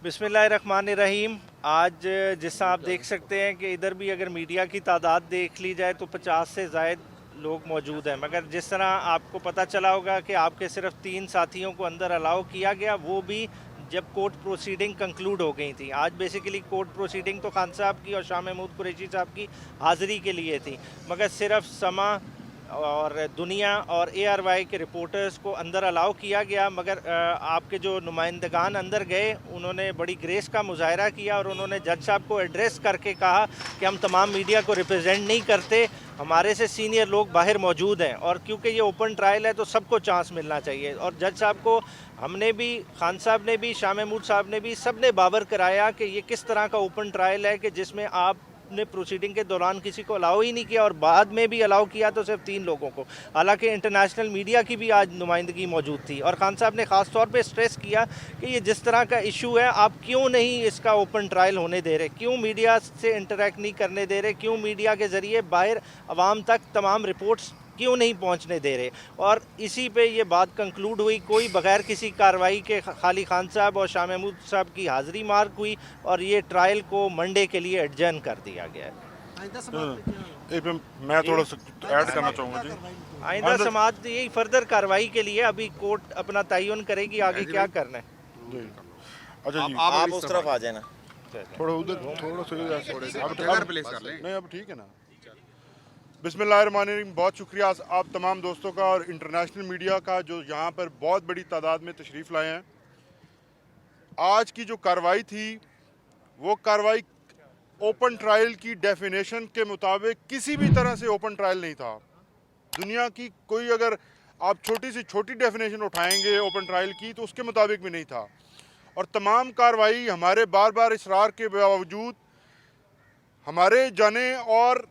बिस्मिल्लाहिर्रहमानिर्रहीम। आज जैसा आप देख सकते हैं कि इधर भी अगर मीडिया की तादाद देख ली जाए तो 50 से ज़ायद लोग मौजूद हैं, मगर जिस तरह आपको पता चला होगा कि आपके सिर्फ 3 साथियों को अंदर अलाउ किया गया, वो भी जब कोर्ट प्रोसीडिंग कंक्लूड हो गई थी। आज बेसिकली कोर्ट प्रोसीडिंग तो खान साहब की और शाह महमूद कुरैशी साहब की हाज़िरी के लिए थी, मगर सिर्फ समा और दुनिया और ARY के रिपोर्टर्स को अंदर अलाउ किया गया। मगर आपके जो नुमाइंदगान अंदर गए, उन्होंने बड़ी ग्रेस का मुजाहरा किया और उन्होंने जज साहब को एड्रेस करके कहा कि हम तमाम मीडिया को रिप्रेजेंट नहीं करते, हमारे से सीनियर लोग बाहर मौजूद हैं और क्योंकि ये ओपन ट्रायल है तो सबको चांस मिलना चाहिए। और जज साहब को हमने भी, खान साहब ने भी, शाह महमूद साहब ने भी, सब ने बावर कराया कि ये किस तरह का ओपन ट्रायल है कि जिसमें आप ने प्रोसीडिंग के दौरान किसी को अलाउ ही नहीं किया और बाद में भी अलाउ किया तो सिर्फ 3 लोगों को। हालांकि इंटरनेशनल मीडिया की भी आज नुमाइंदगी मौजूद थी और खान साहब ने ख़ास तौर पे स्ट्रेस किया कि ये जिस तरह का इशू है, आप क्यों नहीं इसका ओपन ट्रायल होने दे रहे, क्यों मीडिया से इंटरेक्ट नहीं करने दे रहे, क्यों मीडिया के ज़रिए बाहर आवाम तक तमाम रिपोर्ट्स क्यों नहीं पहुंचने दे रहे। और इसी पे ये बात कंक्लूड हुई, कोई बगैर किसी कार्रवाई के खाली खान साहब और शाह महमूद साहब की हाज़िरी मार्क हुई और ये ट्रायल को मंडे के लिए एडजर्न कर दिया गया है। एक मैं थोड़ा सा ऐड करना चाहूँगा जी। आइंदा समात यही फर्दर कार्रवाई के लिए अभी कोर्ट अपना तयन करेगी आगे क्या करना है। अच्छा जी, आप उस तरफ आ जाए ना, थोड़ा उधर, थोड़ा सा जगह प्लेस कर लें। नहीं, अब ठीक है ना। बिस्मिल्लाहिर्रहमानिर्रहीम। बहुत शुक्रिया आप तमाम दोस्तों का और इंटरनेशनल मीडिया का जो यहाँ पर बहुत बड़ी तादाद में तशरीफ़ लाए हैं। आज की जो कार्रवाई थी वो कार्रवाई ओपन ट्रायल की डेफिनेशन के मुताबिक किसी भी तरह से ओपन ट्रायल नहीं था। दुनिया की कोई अगर आप छोटी से छोटी डेफिनेशन उठाएंगे ओपन ट्रायल की तो उसके मुताबिक भी नहीं था। और तमाम कार्रवाई हमारे बार बार इसरार के बावजूद हमारे जाने और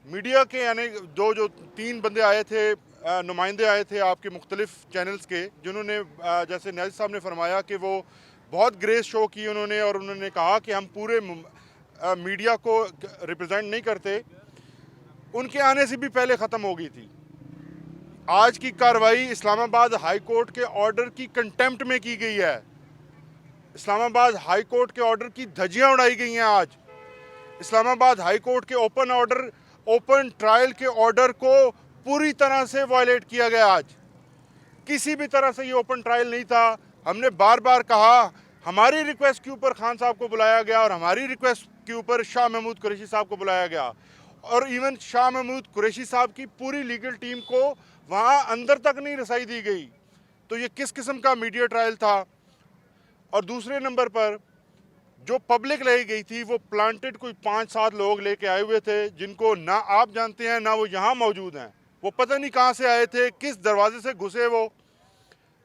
मीडिया के यानी जो 3 बंदे आए थे, नुमाइंदे आए थे आपके मुख्तलिफ चैनल्स के, जिन्होंने जैसे नाजिर साहब ने फरमाया कि वो बहुत ग्रेस शो की उन्होंने और उन्होंने कहा कि हम पूरे मीडिया को रिप्रेजेंट नहीं करते, उनके आने से भी पहले ख़त्म हो गई थी। आज की कार्रवाई इस्लामाबाद हाई कोर्ट के ऑर्डर की कंटेम्प्ट में की गई है। इस्लामाबाद हाई कोर्ट के ऑर्डर की धज्जियां उड़ाई गई हैं। आज इस्लामाबाद हाई कोर्ट के ओपन ट्रायल के ऑर्डर को पूरी तरह से वायलेट किया गया। आज किसी भी तरह से ये ओपन ट्रायल नहीं था। हमने बार बार कहा, हमारी रिक्वेस्ट के ऊपर खान साहब को बुलाया गया और हमारी रिक्वेस्ट के ऊपर शाह महमूद कुरैशी साहब को बुलाया गया और इवन शाह महमूद कुरैशी साहब की पूरी लीगल टीम को वहाँ अंदर तक नहीं रसाई दी गई। तो ये किस किस्म का मीडिया ट्रायल था। और दूसरे नंबर पर जो पब्लिक लाई गई थी वो प्लांटेड कोई 5-7 लोग लेके आए हुए थे, जिनको ना आप जानते हैं ना वो यहाँ मौजूद हैं। वो पता नहीं कहाँ से आए थे, किस दरवाजे से घुसे वो।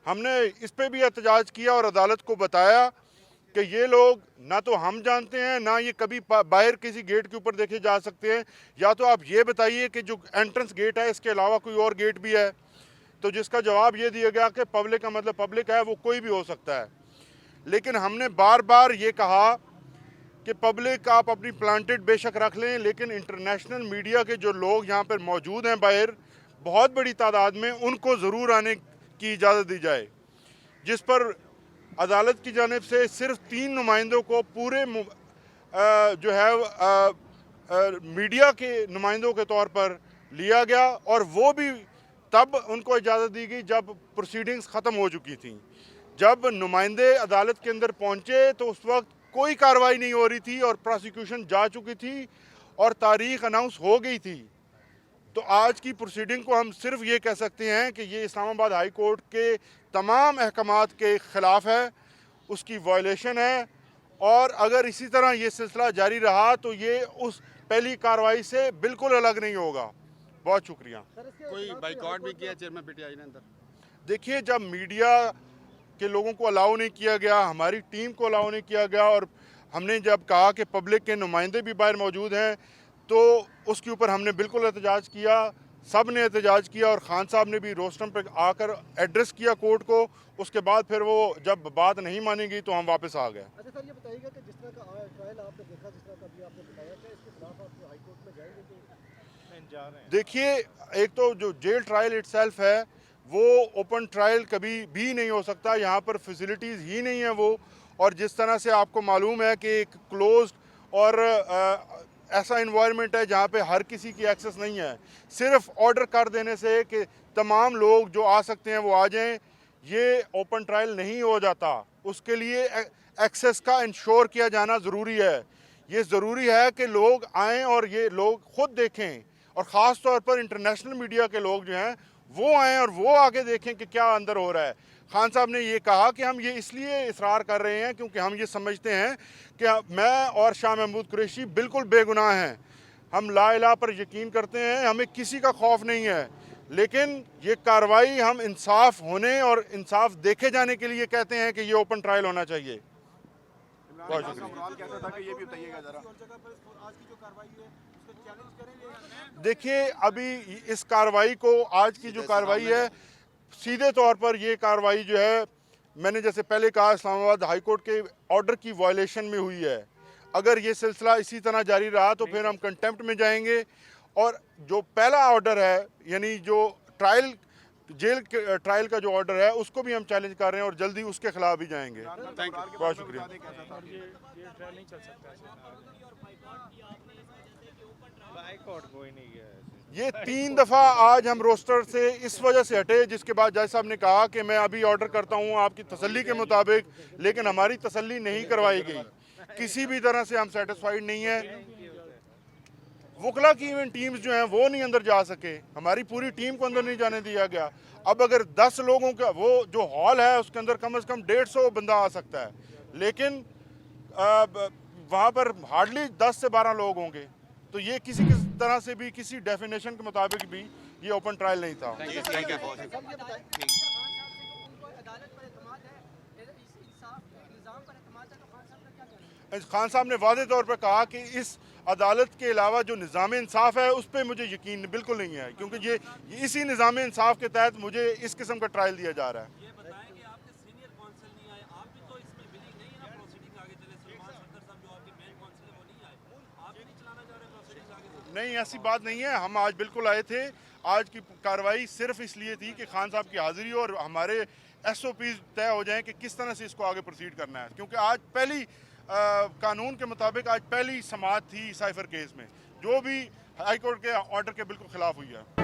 हमने इस पे भी एहतजाज किया और अदालत को बताया कि ये लोग ना तो हम जानते हैं ना ये कभी बाहर किसी गेट के ऊपर देखे जा सकते हैं। या तो आप ये बताइए कि जो एंट्रेंस गेट है इसके अलावा कोई और गेट भी है। तो जिसका जवाब ये दिया गया कि पब्लिक का मतलब पब्लिक है, वो कोई भी हो सकता है। लेकिन हमने बार बार ये कहा कि पब्लिक आप अपनी प्लांटेड बेशक रख लें, लेकिन इंटरनेशनल मीडिया के जो लोग यहाँ पर मौजूद हैं बाहर बहुत बड़ी तादाद में, उनको ज़रूर आने की इजाज़त दी जाए। जिस पर अदालत की जानिब से सिर्फ 3 नुमाइंदों को पूरे जो है मीडिया के नुमाइंदों के तौर पर लिया गया और वो भी तब उनको इजाज़त दी गई जब प्रोसीडिंग्स ख़त्म हो चुकी थी। जब नुमाइंदे अदालत के अंदर पहुंचे तो उस वक्त कोई कार्रवाई नहीं हो रही थी और प्रोसिक्यूशन जा चुकी थी और तारीख अनाउंस हो गई थी। तो आज की प्रोसीडिंग को हम सिर्फ ये कह सकते हैं कि ये इस्लामाबाद हाई कोर्ट के तमाम अहकामात के ख़िलाफ़ है, उसकी वायलेशन है। और अगर इसी तरह ये सिलसिला जारी रहा तो ये उस पहली कार्रवाई से बिल्कुल अलग नहीं होगा। बहुत शुक्रिया। कोई बाइकआउट भी किया चेयरमैन पीटीआई ने अंदर? देखिए, जब मीडिया के लोगों को अलाउ नहीं किया गया, हमारी टीम को अलाउ नहीं किया गया और हमने जब कहा कि पब्लिक के नुमाइंदे भी बाहर मौजूद हैं तो उसके ऊपर हमने बिल्कुल एहतजाज किया, सब ने एहतजाज किया और खान साहब ने भी रोस्टम पर आकर एड्रेस किया कोर्ट को। उसके बाद फिर वो जब बात नहीं मानी गई तो हम वापस आ गए। अच्छा सर, ये बताइएगा कि जिस तरह का ट्रायल आपने देखा, जिस तरह का अभी आपने बताया, क्या इसके खिलाफ आप हाई कोर्ट में जाएंगे कि जा रहे हैं? देखिए, एक तो जो जेल ट्रायल इटसेल्फ है वो ओपन ट्रायल कभी भी नहीं हो सकता। यहाँ पर फैसिलिटीज़ ही नहीं है वो, और जिस तरह से आपको मालूम है कि एक क्लोज्ड और ऐसा इन्वायरमेंट है जहाँ पे हर किसी की एक्सेस नहीं है, सिर्फ ऑर्डर कर देने से कि तमाम लोग जो आ सकते हैं वो आ जाएं, ये ओपन ट्रायल नहीं हो जाता। उसके लिए एक्सेस का इंश्योर किया जाना ज़रूरी है। ये ज़रूरी है कि लोग आएँ और ये लोग ख़ुद देखें, और ख़ास तौर पर इंटरनेशनल मीडिया के लोग जो हैं वो आएँ और वो आके देखें कि क्या अंदर हो रहा है। खान साहब ने ये कहा कि हम ये इसलिए इसरार कर रहे हैं क्योंकि हम ये समझते हैं कि मैं और शाह महमूद कुरैशी बिल्कुल बेगुनाह हैं। हम ला इलाहा पर यकीन करते हैं, हमें किसी का खौफ नहीं है, लेकिन ये कार्रवाई हम इंसाफ होने और इंसाफ देखे जाने के लिए कहते हैं कि ये ओपन ट्रायल होना चाहिए। बहुत शुक्रिया। देखिए, अभी इस कार्रवाई को, आज की जो कार्रवाई है, सीधे तौर पर ये कार्रवाई जो है, मैंने जैसे पहले कहा, इस्लामाबाद हाई कोर्ट के ऑर्डर की वायलेशन में हुई है। अगर ये सिलसिला इसी तरह जारी रहा तो फिर हम कंटेम्प्ट में जाएंगे, और जो पहला ऑर्डर है, यानी जो ट्रायल जेल के ट्रायल का जो ऑर्डर है, उसको भी हम चैलेंज कर रहे हैं और जल्दी उसके खिलाफ भी जाएंगे। बहुत शुक्रिया। ये 3 दफ़ा आज हम रोस्टर से इस वजह से हटे, जिसके बाद जज साहब ने कहा कि मैं अभी ऑर्डर करता हूँ आपकी तसल्ली के मुताबिक, लेकिन हमारी तसल्ली नहीं करवाई गई। किसी भी तरह से हम सेटिस्फाइड नहीं है। वकला की इवन टीम्स जो हैं वो नहीं अंदर जा सके, हमारी पूरी टीम को अंदर नहीं जाने दिया गया। अब अगर 10 लोगों का वो जो हॉल है उसके अंदर कम से कम 150 बंदा आ सकता है, लेकिन वहाँ पर हार्डली 10 से 12 लोग होंगे। तो ये किसी तरह से भी, किसी डेफिनेशन के मुताबिक भी ये ओपन ट्रायल नहीं था। खान साहब ने वादे तौर पर कहा कि इस अदालत के अलावा जो निज़ाम इंसाफ है उस पर मुझे यकीन बिल्कुल नहीं है, क्योंकि ये इसी निज़ाम इंसाफ के तहत मुझे इस किस्म का ट्रायल दिया जा रहा है। ये बताएं कि आपके सीनियर कौंसल नहीं आए, आप भी तो इसमें बिलीव नहीं है ना, प्रोसीडिंग आगे चले। सलमान सफदर साहब जो आपके मेन कौंसल है वो नहीं आए, आप भी नहीं चलाना चाह रहे प्रोसीडिंग आगे? नहीं, ऐसी बात नहीं है। हम आज बिल्कुल आए थे। आज की कार्रवाई सिर्फ इसलिए थी कि खान साहब की हाजिरी और हमारे SOPs तय हो जाएं कि किस तरह से इसको आगे प्रोसीड करना है, क्योंकि आज पहली कानून के मुताबिक आज पहली समाअत थी साइफर केस में, जो भी हाई कोर्ट के ऑर्डर के बिल्कुल खिलाफ हुई है।